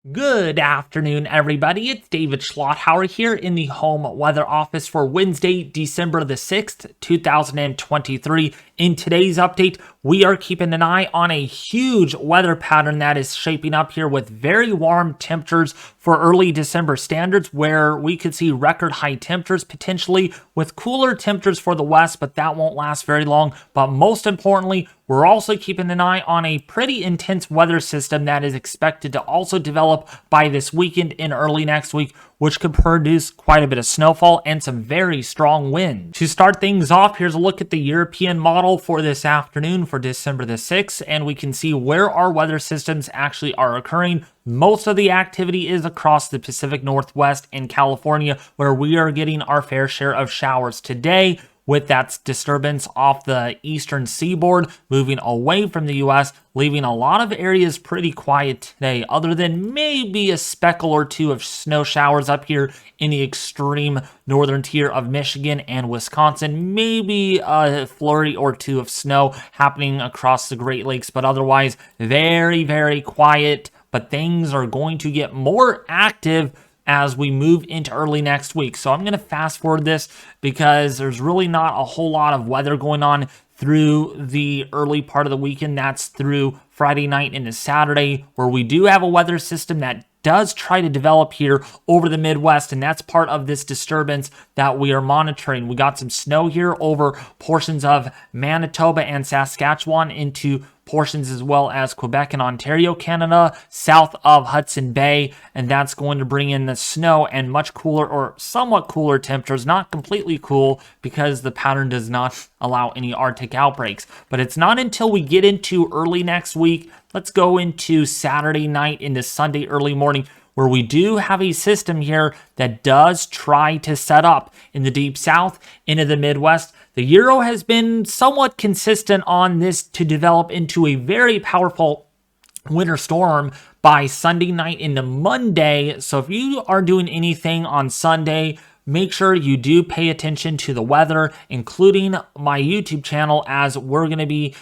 Good afternoon, everybody. It's David Schlotthauer here in the home weather office for Wednesday, December the 6th, 2023. In today's update, we are keeping an eye on a huge weather pattern that is shaping up here with very warm temperatures for early December standards, where we could see record high temperatures potentially with cooler temperatures for the west, but that won't last very long. But most importantly, we're also keeping an eye on a pretty intense weather system that is expected to also develop by this weekend and early next week, which could produce quite a bit of snowfall and some very strong winds. To start things off, here's a look at the European model for this afternoon for December the 6th, and we can see where our weather systems actually are occurring. Most of the activity is across the Pacific Northwest and California, where we are getting our fair share of showers today, with that disturbance off the eastern seaboard moving away from the U.S., leaving a lot of areas pretty quiet today, other than maybe a speckle or two of snow showers up here in the extreme northern tier of Michigan and Wisconsin. Maybe a flurry or two of snow happening across the Great Lakes, but otherwise very, very quiet. But things are going to get more active as we move into early next week. So I'm going to fast forward this because there's really not a whole lot of weather going on through the early part of the weekend. That's through Friday night into Saturday, where we do have a weather system that does try to develop here over the Midwest, and that's part of this disturbance that we are monitoring. We got some snow here over portions of Manitoba and Saskatchewan into portions as well as Quebec and Ontario, Canada, south of Hudson Bay, and that's going to bring in the snow and much cooler or somewhat cooler temperatures, not completely cool because the pattern does not allow any Arctic outbreaks. But it's not until we get into early next week, let's go into Saturday night into Sunday early morning, where we do have a system here that does try to set up in the deep south into the Midwest. The Euro has been somewhat consistent on this to develop into a very powerful winter storm by Sunday night into Monday. So if you are doing anything on Sunday, make sure you do pay attention to the weather, including my YouTube channel, as we're going to be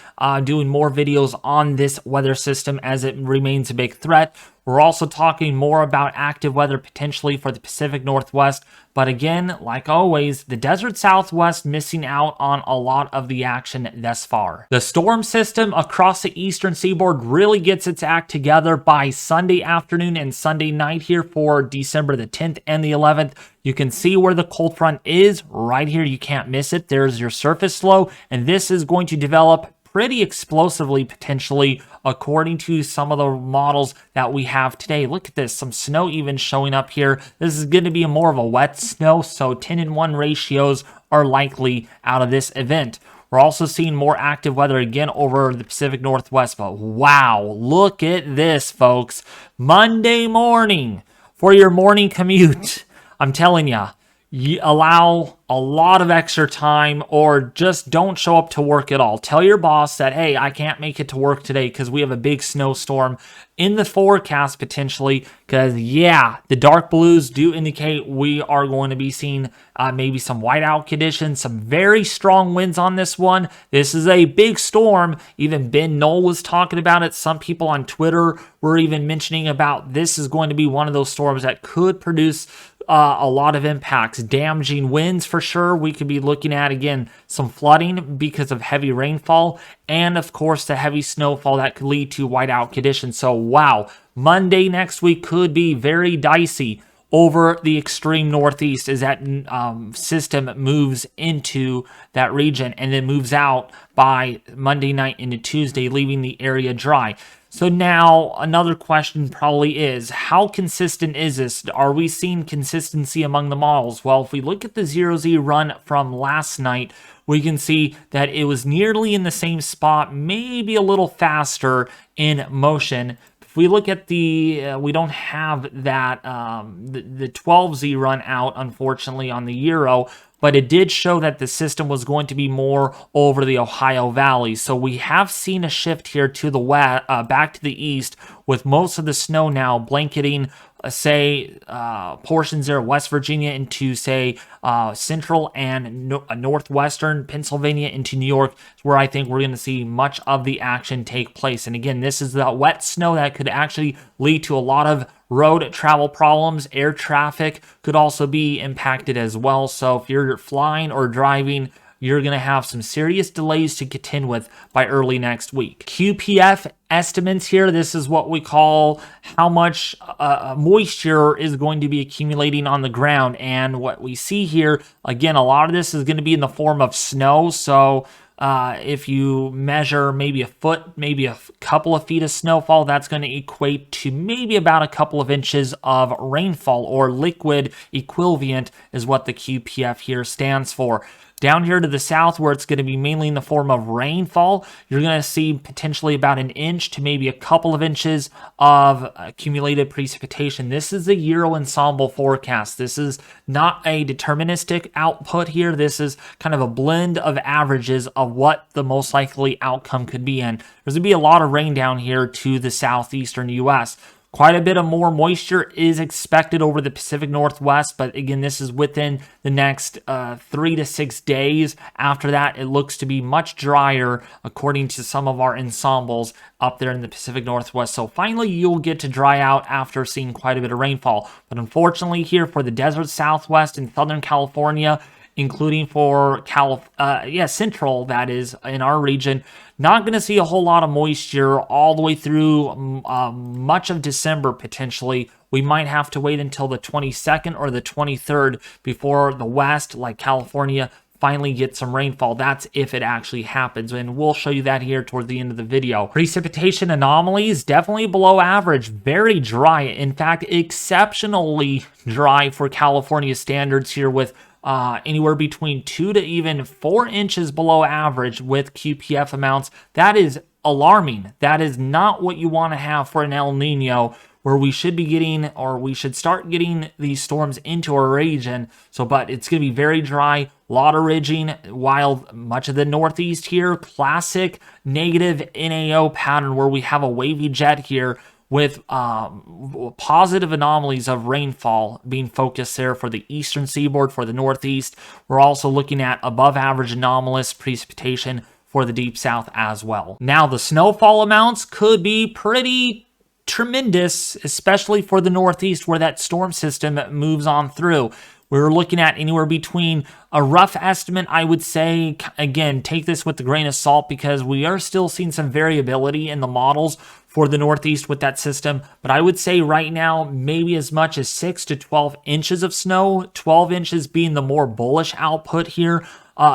doing more videos on this weather system as it remains a big threat. We're also talking more about active weather potentially for the Pacific Northwest. But again, like always, the desert Southwest missing out on a lot of the action thus far. The storm system across the eastern seaboard really gets its act together by Sunday afternoon and Sunday night here for December the 10th and the 11th. You can see where the cold front is right here. You can't miss it. There's your surface low, and this is going to develop pretty explosively, potentially, according to some of the models that we have today. Look at this, some snow even showing up here. This is going to be more of a wet snow, so 10-1 ratios are likely out of this event. We're also seeing more active weather again over the Pacific Northwest, but wow, look at this, folks. Monday morning for your morning commute. I'm telling you allow a lot of extra time, or just don't show up to work at all. Tell your boss that, hey, I can't make it to work today because we have a big snowstorm in the forecast potentially, because yeah, the dark blues do indicate we are going to be seeing maybe some whiteout conditions, some very strong winds on this one. This is a big storm. Even Ben Knoll was talking about it. Some people on Twitter were even mentioning about this is going to be one of those storms that could produce a lot of impacts, damaging winds for sure. We could be looking at, again, some flooding because of heavy rainfall, and of course the heavy snowfall that could lead to whiteout conditions. So wow, Monday next week could be very dicey over the extreme northeast as that system moves into that region and then moves out by Monday night into Tuesday, leaving the area dry. So now another question probably is, how consistent is this? Are we seeing consistency among the models? Well, if we look at the 0Z run from last night, we can see that it was nearly in the same spot, maybe a little faster in motion. If we look at the, we don't have that, the 12Z run out, unfortunately, on the Euro, but it did show that the system was going to be more over the Ohio Valley. So we have seen a shift here to the west, back to the east, with most of the snow now blanketing, portions there, West Virginia into, central and northwestern Pennsylvania into New York, where I think we're going to see much of the action take place. And again, this is the wet snow that could actually lead to a lot of road travel problems. Air traffic could also be impacted as well. So if you're flying or driving, you're going to have some serious delays to contend with by early next week. QPF estimates here, this is what we call how much moisture is going to be accumulating on the ground. And what we see here, again, a lot of this is going to be in the form of snow. So if you measure maybe a foot, maybe a couple of feet of snowfall, that's going to equate to maybe about a couple of inches of rainfall, or liquid equivalent is what the QPF here stands for. Down here to the south, where it's going to be mainly in the form of rainfall, you're going to see potentially about an inch to maybe a couple of inches of accumulated precipitation. This is the Euro ensemble forecast. This is not a deterministic output here. This is kind of a blend of averages of what the most likely outcome could be. And there's going to be a lot of rain down here to the southeastern U.S. Quite a bit of more moisture is expected over the Pacific Northwest, but again, this is within the next 3 to 6 days. After that, it looks to be much drier, according to some of our ensembles up there in the Pacific Northwest. So finally, you'll get to dry out after seeing quite a bit of rainfall. But unfortunately, here for the desert Southwest and Southern California, including for Central, that is, in our region, not going to see a whole lot of moisture all the way through much of December, potentially. We might have to wait until the 22nd or the 23rd before the West, like California, finally get some rainfall. That's if it actually happens, and we'll show you that here towards the end of the video. Precipitation anomalies, definitely below average, very dry. In fact, exceptionally dry for California standards here, with anywhere between 2 to even 4 inches below average with QPF amounts. That is alarming. That is not what you want to have for an El Nino, where we should be getting, or we should start getting these storms into our region. But it's going to be very dry, a lot of ridging, while much of the Northeast here, classic negative NAO pattern where we have a wavy jet here, with positive anomalies of rainfall being focused there for the eastern seaboard, for the Northeast. We're also looking at above average anomalous precipitation for the deep south as well. Now, the snowfall amounts could be pretty tremendous, especially for the Northeast, where that storm system moves on through. We're looking at anywhere between a rough estimate, I would say, again, take this with a grain of salt, because we are still seeing some variability in the models for the Northeast with that system. But I would say right now, maybe as much as 6 to 12 inches of snow, 12 inches being the more bullish output here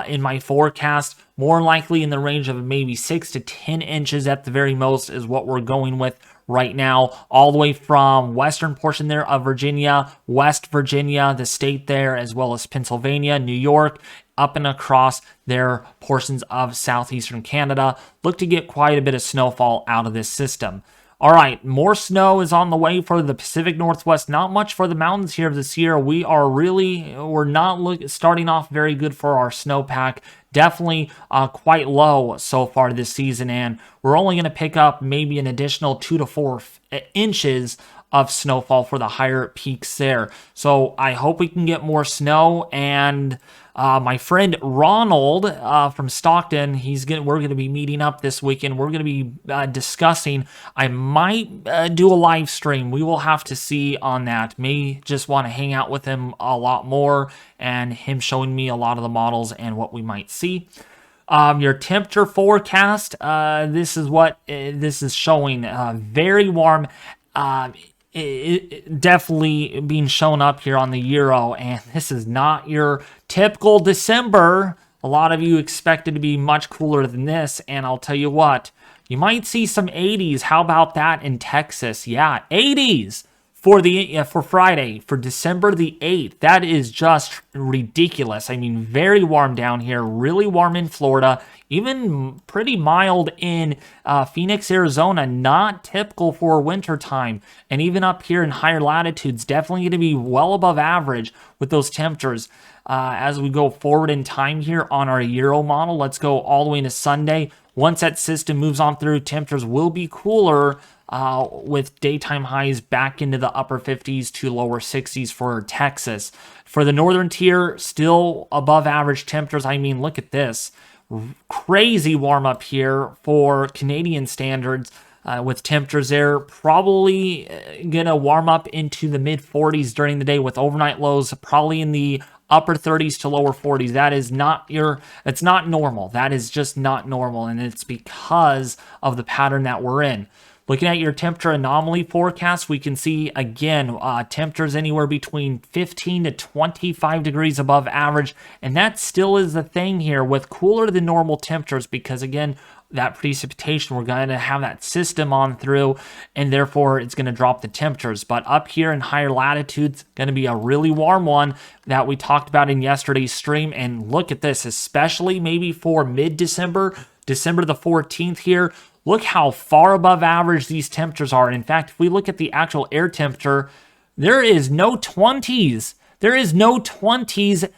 in my forecast. More likely in the range of maybe 6 to 10 inches at the very most is what we're going with right now, all the way from western portion there of Virginia, West Virginia, the state there, as well as Pennsylvania, New York, up and across their portions of southeastern Canada. Look to get quite a bit of snowfall out of this system. All right, more snow is on the way for the Pacific Northwest. Not much for the mountains here this year. We're not starting off very good for our snowpack. Definitely quite low so far this season, and we're only going to pick up maybe an additional 2 to 4 inches of snowfall for the higher peaks there. So I hope we can get more snow. And my friend Ronald from Stockton, we're going to be meeting up this weekend. We're going to be discussing. I might do a live stream. We will have to see on that. May just want to hang out with him a lot more, and him showing me a lot of the models and what we might see. Your temperature forecast, this is what this is showing. Very warm. It definitely being shown up here on the Euro, and this is not your typical December. A lot of you expected to be much cooler than this, and I'll tell you what, you might see some 80s. How about that in Texas? Yeah, 80s for Friday, for December the 8th. That is just ridiculous. I mean, very warm down here, really warm in Florida, even pretty mild in Phoenix, Arizona, not typical for winter time. And even up here in higher latitudes, definitely going to be well above average with those temperatures. As we go forward in time here on our Euro model, let's go all the way into Sunday. Once that system moves on through, temperatures will be cooler, with daytime highs back into the upper 50s to lower 60s for Texas. For the northern tier, still above average temperatures. I mean, look at this. Crazy warm up here for Canadian standards. with temperatures there probably going to warm up into the mid 40s during the day, with overnight lows probably in the upper 30s to lower 40s. That is not it's not normal. That is just not normal, and it's because of the pattern that we're in. Looking at your temperature anomaly forecast, we can see, again, temperatures anywhere between 15 to 25 degrees above average. And that still is the thing here with cooler than normal temperatures because, again, that precipitation, we're going to have that system on through, and therefore it's going to drop the temperatures. But up here in higher latitudes, going to be a really warm one that we talked about in yesterday's stream. And look at this, especially maybe for mid-December, December the 14th here. Look how far above average these temperatures are. In fact, if we look at the actual air temperature, there is no 20s. There is no 20s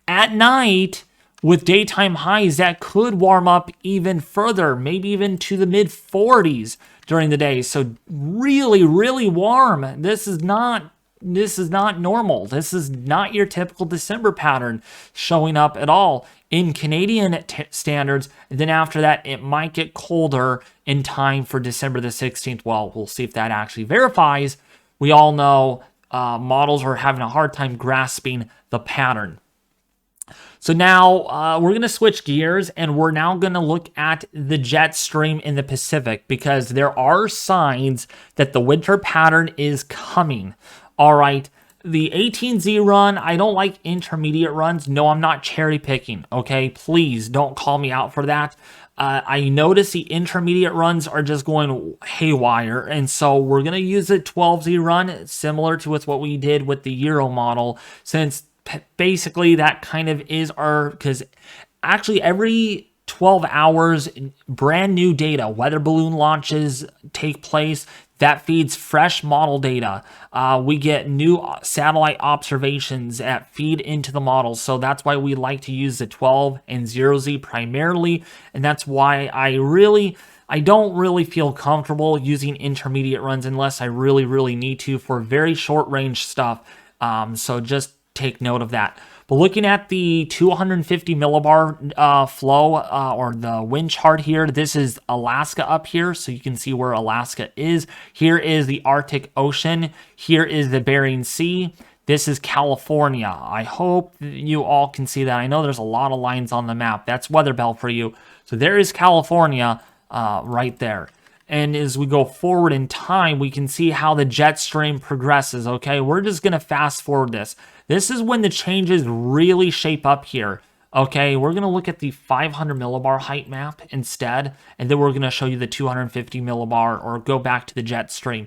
at night with daytime highs that could warm up even further, maybe even to the mid 40s during the day. So really, really warm. This is not normal. This is not your typical December pattern showing up at all in Canadian standards. And then after that, it might get colder in time for December the 16th. Well, we'll see if that actually verifies. We all know models are having a hard time grasping the pattern. So now we're going to switch gears, and we're now going to look at the jet stream in the Pacific because there are signs that the winter pattern is coming. All right, the 18Z run, I don't like intermediate runs. No, I'm not cherry picking, okay? Please don't call me out for that. I notice the intermediate runs are just going haywire, and so we're going to use the 12Z run, similar to what we did with the Euro model, since basically that kind of is our, because actually every 12 hours, brand new data, weather balloon launches take place. That feeds fresh model data. We get new satellite observations that feed into the models. So that's why we like to use the 12 and 0Z primarily. And that's why I don't really feel comfortable using intermediate runs unless I really, really need to for very short range stuff. So just take note of that. But looking at the 250 millibar flow or the wind chart here, this is Alaska up here, so you can see where Alaska is. Here is the Arctic Ocean. Here is the Bering Sea. This is California. I hope you all can see that. I know there's a lot of lines on the map. That's weather belt for you. So there is California right there. And as we go forward in time, we can see how the jet stream progresses, okay? We're just going to fast forward this. This is when the changes really shape up here, okay? We're going to look at the 500 millibar height map instead, and then we're going to show you the 250 millibar, or go back to the jet stream.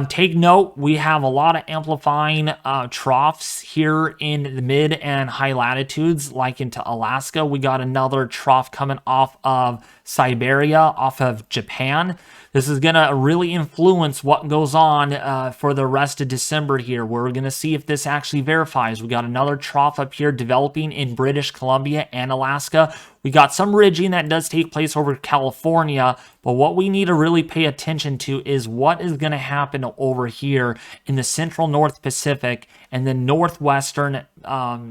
Take note, we have a lot of amplifying troughs here in the mid and high latitudes, like into Alaska. We got another trough coming off of Siberia, off of Japan. This is going to really influence what goes on for the rest of December here. We're going to see if this actually verifies. We got another trough up here developing in British Columbia and Alaska. We got some ridging that does take place over California, but what we need to really pay attention to is what is going to happen over here in the central North Pacific and the northwestern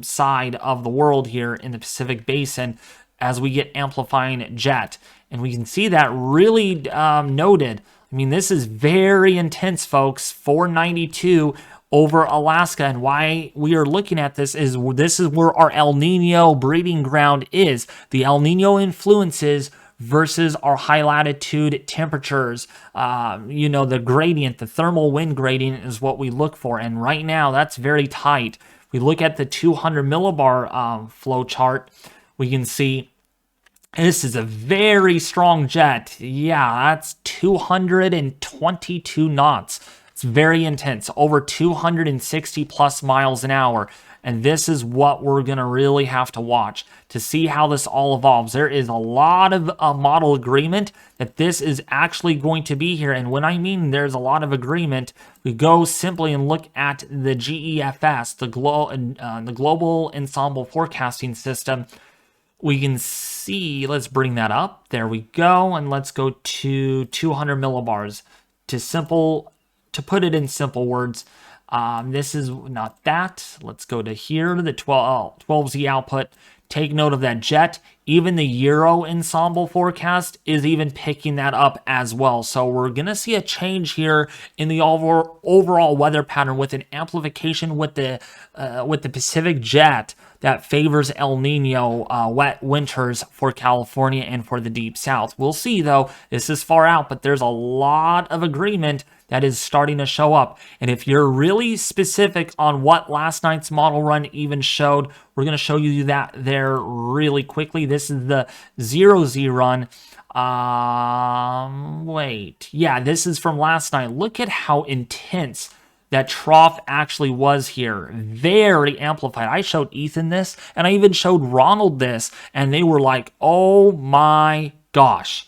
side of the world here in the Pacific Basin as we get amplifying jet. And we can see that really noted. I mean, this is very intense, folks. 492 over Alaska, and why we are looking at this is where our El Nino breeding ground is. The El Nino influences versus our high latitude temperatures. The gradient, the thermal wind gradient is what we look for, and right now that's very tight. We look at the 200 millibar flow chart, we can see this is a very strong jet. Yeah, that's 222 knots. It's very intense, over 260 plus miles an hour. And this is what we're going to really have to watch to see how this all evolves. There is a lot of model agreement that this is actually going to be here. And when I mean there's a lot of agreement, we go simply and look at the GEFS, the Global Ensemble Forecasting System. We can see, let's bring that up. There we go. And let's go to 200 millibars. To put it in simple words, this is not that. Let's go to here, the 12Z output. Take note of that jet. Even the Euro ensemble forecast is even picking that up as well. So we're going to see a change here in the overall weather pattern with an amplification with the Pacific jet that favors El Nino wet winters for California and for the Deep South. We'll see, though. This is far out, but there's a lot of agreement that is starting to show up. And if you're really specific on what last night's model run even showed, we're going to show you that there really quickly. This is the 0Z run. This is from last night. Look at how intense that trough actually was here. Very amplified. I showed Ethan this, and I even showed Ronald this, and they were like, oh my gosh.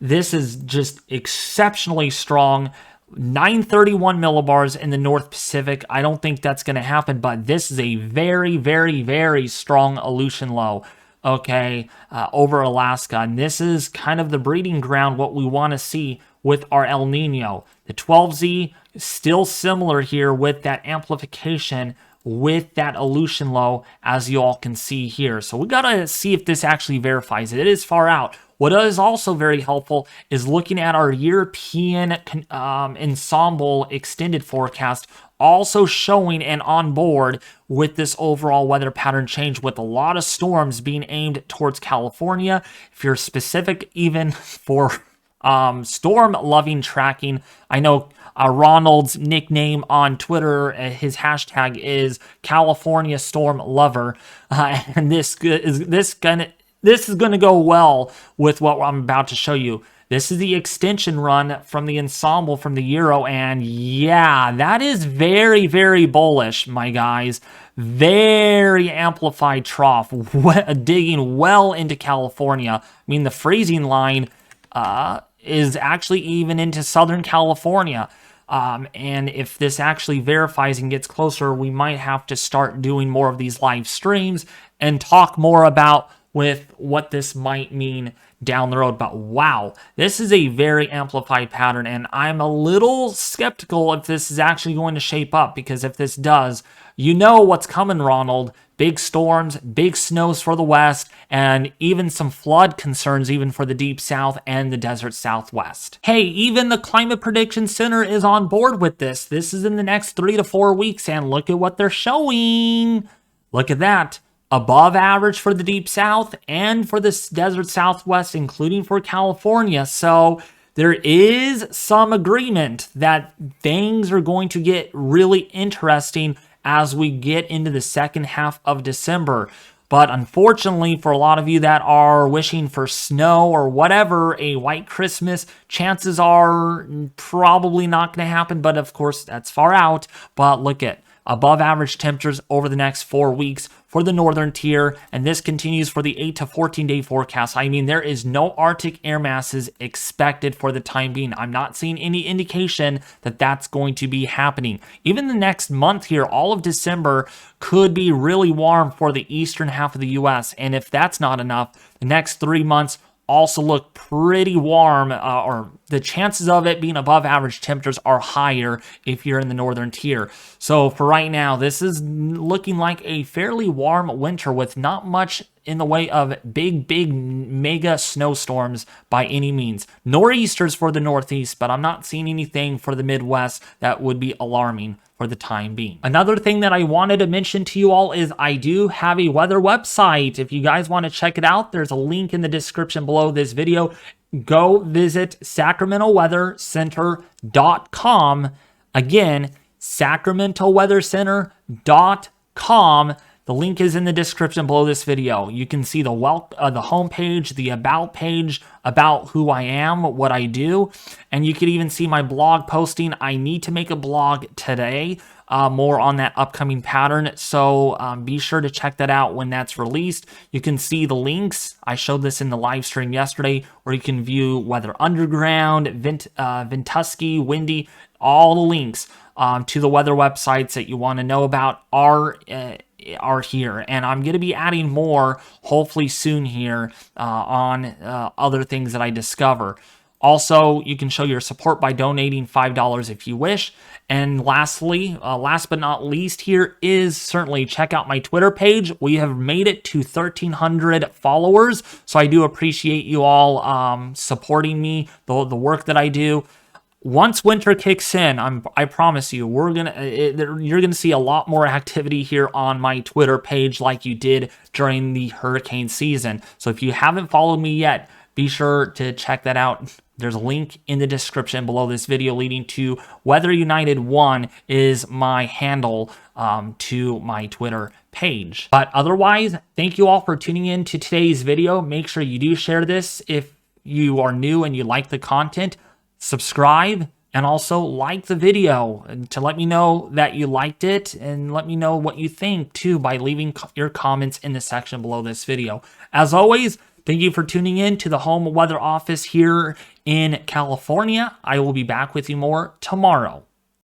This is just exceptionally strong. 931 millibars in the North Pacific. I don't think that's going to happen, but this is a very, very, very strong Aleutian low, okay, over Alaska. And this is kind of the breeding ground, what we want to see with our El Nino. The 12Z, still similar here with that amplification with that Aleutian low, as you all can see here. So we got to see if this actually verifies it. It is far out. What is also very helpful is looking at our European ensemble extended forecast, also showing and on board with this overall weather pattern change with a lot of storms being aimed towards California. If you're specific even for storm-loving tracking, I know Ronald's nickname on Twitter, his hashtag is California Storm Lover, and this is going to go well with what I'm about to show you. This is the extension run from the ensemble from the Euro, and yeah, that is very, very bullish, my guys. Very amplified trough, digging well into California. I mean, the freezing line is actually even into Southern California. And if this actually verifies and gets closer, we might have to start doing more of these live streams and talk more about with what this might mean down the road. But wow, this is a very amplified pattern, and I'm a little skeptical if this is actually going to shape up, because if this does, you know what's coming, Ronald. Big storms, big snows for the west, and even some flood concerns even for the Deep South and the Desert Southwest. Hey, even the Climate Prediction Center is on board with this. This is in the next 3 to 4 weeks, and look at what they're showing. Look at that. Above average for the Deep South and for the Desert Southwest, including for California. So there is some agreement that things are going to get really interesting as we get into the second half of December. But unfortunately, for a lot of you that are wishing for snow or whatever, a white Christmas, chances are probably not going to happen. But of course, that's far out. But look at above average temperatures over the next 4 weeks for the northern tier, and this continues for the 8 to 14 day forecast. I mean, there is no Arctic air masses expected for the time being. I'm not seeing any indication that that's going to be happening. Even the next month here, all of December could be really warm for the eastern half of the US, and if that's not enough, the next 3 months also look pretty warm, or the chances of it being above average temperatures are higher if you're in the northern tier. So for right now, this is looking like a fairly warm winter with not much in the way of big mega snowstorms by any means. Nor'easters for the Northeast, but I'm not seeing anything for the Midwest that would be alarming for the time being. Another thing that I wanted to mention to you all is I do have a weather website. If you guys want to check it out, there's a link in the description below this video. Go visit SacramentoWeatherCenter.com. Again, SacramentoWeatherCenter.com. The link is in the description below this video. You can see the homepage, the about page, about who I am, what I do, and you can even see my blog posting. I need to make a blog today, more on that upcoming pattern, so be sure to check that out when that's released. You can see the links. I showed this in the live stream yesterday, where you can view weather underground, Ventusky, windy, all the links to the weather websites that you want to know about are here, and I'm going to be adding more hopefully soon here on other things that I discover. Also, you can show your support by donating $5 if you wish. And lastly, last but not least here is certainly check out my Twitter page. We have made it to 1,300 followers, so I do appreciate you all supporting me, the work that I do. Once winter kicks in, I promise you, you're gonna see a lot more activity here on my Twitter page like you did during the hurricane season. So if you haven't followed me yet, be sure to check that out. There's a link in the description below this video leading to Weather United 1 is my handle to my Twitter page. But otherwise, thank you all for tuning in to today's video. Make sure you do share this if you are new and you like the content. Subscribe and also like the video to let me know that you liked it, and let me know what you think too by leaving your comments in the section below this video. As always, thank you for tuning in to the Home Weather Office here in California. I will be back with you more tomorrow.